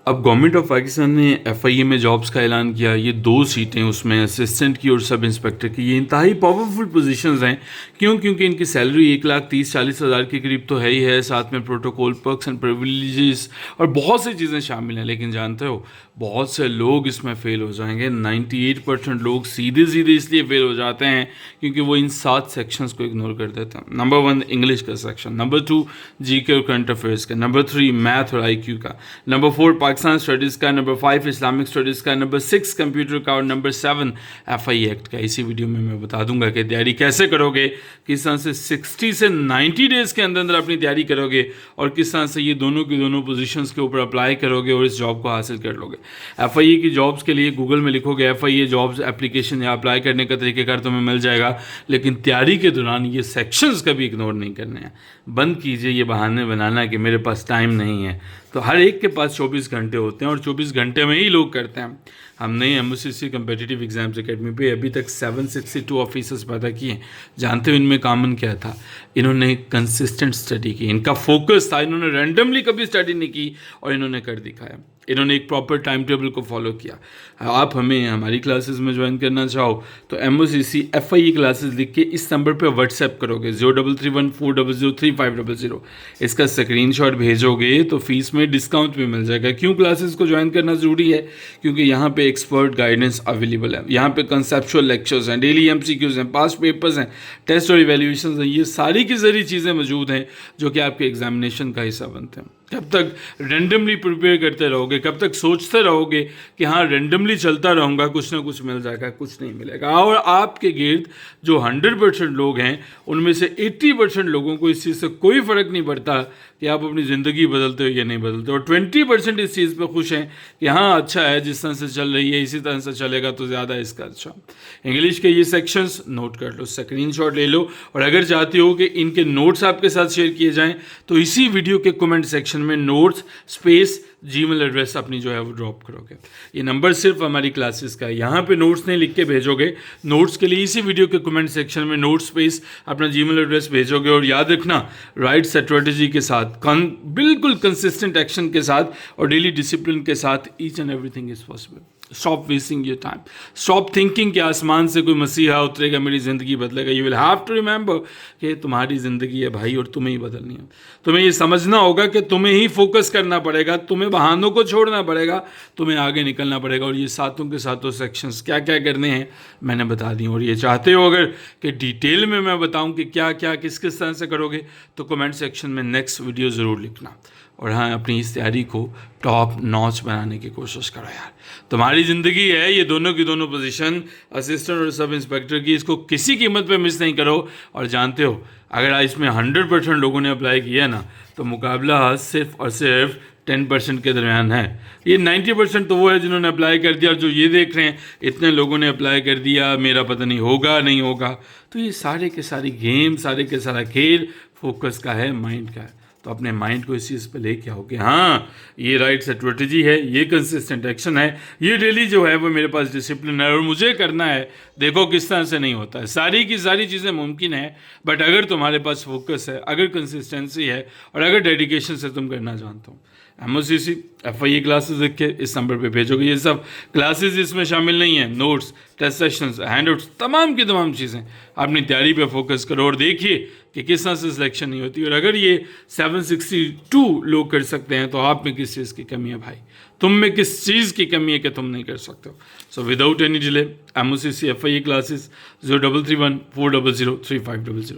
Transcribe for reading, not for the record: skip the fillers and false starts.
अब government of Pakistan ने FIA में जॉब्स का ऐलान किया। ये 2 सीटें उसमें असिस्टेंट की और सब इंस्पेक्टर की, ये इंतहाई पावरफुल पोजीशंस हैं। क्यों? क्योंकि इनकी सैलरी 1,30,40,000 के करीब तो है ही है, साथ में प्रोटोकॉल, पर्क्स एंड प्रिविलेजेस और बहुत सी चीज़ें शामिल हैं। लेकिन जानते हो, बहुत से लोग इसमें फ़ेल हो जाएंगे। 98% लोग सीधे सीधे इसलिए फ़ेल हो जाते हैं क्योंकि वो इन 7 सेक्शंस को इग्नोर कर देते हैं। नंबर 1 इंग्लिश का सेक्शन, नंबर 2 जीके और करंट अफेयर्स का, नंबर 3 मैथ और आईक्यू का, नंबर 4 पाकिस्तान स्टडीज़ का, नंबर 5 इस्लामिक स्टडीज़ का, नंबर 6 कंप्यूटर का और नंबर 7 एफआई एक्ट का। इसी वीडियो में मैं बता दूंगा कि तैयारी कैसे करोगे, किस तरह से 60 से 90 डेज़ के अंदर अंदर अपनी तैयारी करोगे और किस तरह से ये दोनों की दोनों पोजीशंस के ऊपर अप्लाई करोगे और इस जॉब को हासिल कर लोगे। एफआईए की जॉब्स के लिए गूगल में लिखोगे एफआईए जॉब्स एप्लीकेशन या अप्लाई करने का तरीक़ेकार तुम्हें मिल जाएगा। लेकिन तैयारी के दौरान ये सेक्शंस कभी इग्नोर नहीं करने हैं। बंद कीजिए ये बहाने बनाना कि मेरे पास टाइम नहीं है। तो हर एक के पास 24 घंटे होते हैं और 24 घंटे में ही लोग करते हैं। हमने एमओसीसी कम्पिटिटिव एग्जाम्स एकेडमी पे अभी तक 762 ऑफिसर्स पैदा किए। जानते हो इनमें कॉमन क्या था? इन्होंने कंसिस्टेंट स्टडी की, इनका फोकस था, इन्होंने रैंडमली कभी स्टडी नहीं की और इन्होंने कर दिखाया। इन्होंने एक प्रॉपर टाइम टेबल को फॉलो किया। आप हमें हमारी क्लासेस में ज्वाइन करना चाहो तो एमओसीसी एफआईए क्लासेस लिख के इस नंबर पे व्हाट्सएप करोगे 0331400350। इसका स्क्रीनशॉट भेजोगे तो फीस में डिस्काउंट भी मिल जाएगा। क्यों क्लासेस को ज्वाइन करना ज़रूरी है? क्योंकि यहाँ पे एक्सपर्ट गाइडेंस अवेलेबल है, यहाँ पे कंसेप्चुअल लेक्चर्स हैं, डेली एमसीक्यूज हैं, पास्ट पेपर्स हैं, टेस्ट और इवैल्यूएशंस हैं। ये सारी की सारी चीज़ें मौजूद हैं जो कि आपके एग्जामिनेशन का हिस्सा बनते हैं। कब तक रैंडमली प्रिपेयर करते रहोगे? कब तक सोचते रहोगे कि हाँ रैंडमली चलता रहूँगा, कुछ ना कुछ मिल जाएगा? कुछ नहीं मिलेगा। और आपके गिर्द जो 100% लोग हैं उनमें से 80% लोगों को इस चीज़ से कोई फ़र्क नहीं पड़ता कि आप अपनी ज़िंदगी बदलते हो या नहीं बदलते, और 20% इस चीज़ पे खुश हैं कि हाँ अच्छा है, जिस तरह से चल रही है इसी तरह से चलेगा तो ज़्यादा इसका अच्छा। इंग्लिश के ये सेक्शंस नोट कर लो, स्क्रीनशॉट ले लो, और अगर चाहते हो कि इनके नोट्स आपके साथ शेयर किए जाएं तो इसी वीडियो के कमेंट सेक्शन में नोट्स स्पेस जीमेल एड्रेस अपनी जो है वो ड्रॉप करोगे। ये नंबर सिर्फ हमारी क्लासेस का है, यहाँ पे नोट्स नहीं लिख के भेजोगे। नोट्स के लिए इसी वीडियो के कमेंट सेक्शन में नोट स्पेस अपना जीमेल एड्रेस भेजोगे। और याद रखना, राइट स्ट्रेटजी के साथ, बिल्कुल कंसिस्टेंट एक्शन के साथ और डेली डिसिप्लिन के साथ each and everything is possible. Stop wasting your time, stop thinking कि आसमान से कोई मसीहा उतरेगा मेरी ज़िंदगी बदलेगा। You will have to remember कि तुम्हारी ज़िंदगी है भाई और तुम्हें ही बदलनी है। तुम्हें ये समझना होगा कि तुम्हें ही फोकस करना पड़ेगा, तुम्हें बहानों को छोड़ना पड़ेगा, तुम्हें आगे निकलना पड़ेगा। और ये सातों के सातों सेक्शंस क्या क्या करने हैं मैंने बता दी। और ये चाहते हो अगर कि डिटेल में मैं बताऊं कि क्या क्या किस किस तरह से करोगे तो कमेंट सेक्शन में नेक्स्ट वीडियो ज़रूर लिखना। और हाँ, अपनी इस तैयारी को टॉप नॉच बनाने की कोशिश करो यार। तुम्हारी ज़िंदगी है, ये दोनों की दोनों पोजीशन असिस्टेंट और सब इंस्पेक्टर की, इसको किसी कीमत पे मिस नहीं करो। और जानते हो अगर इसमें 100% लोगों ने अप्लाई किया ना तो मुकाबला सिर्फ और सिर्फ 10% के दरमियान है। ये 90% तो वो है जिन्होंने अप्लाई कर दिया, और जो ये देख रहे हैं इतने लोगों ने अप्लाई कर दिया, मेरा पता नहीं होगा नहीं होगा। तो ये सारे के सारी गेम, सारे के सारा खेल फोकस का है, माइंड का है। तो अपने माइंड को इस चीज़ पे लेके आओ कि हाँ ये राइट स्ट्रेटजी है, ये कंसिस्टेंट एक्शन है, ये डेली जो है वो मेरे पास डिसिप्लिन है और मुझे करना है। देखो किस तरह से नहीं होता है, सारी की सारी चीज़ें मुमकिन है, बट अगर तुम्हारे पास फोकस है, अगर कंसिस्टेंसी है और अगर डेडिकेशन से तुम करना जानते हो। एमओसीसी एफआईए क्लासेस लिख के इस नंबर पे भेजोगे। ये सब क्लासेस इसमें शामिल नहीं है, नोट्स, टेस्ट सेशंस, हैंडआउट्स, तमाम की तमाम चीज़ें। अपनी तैयारी पे फोकस करो और देखिए कि किस तरह से सिलेक्शन नहीं होती। और अगर ये 762 लोग कर सकते हैं तो आप में किस चीज़ की कमी है भाई? तुम में किस चीज़ की कमी है कि तुम नहीं कर सकते हो? So without any delay MOCC FIA classes 033140035000।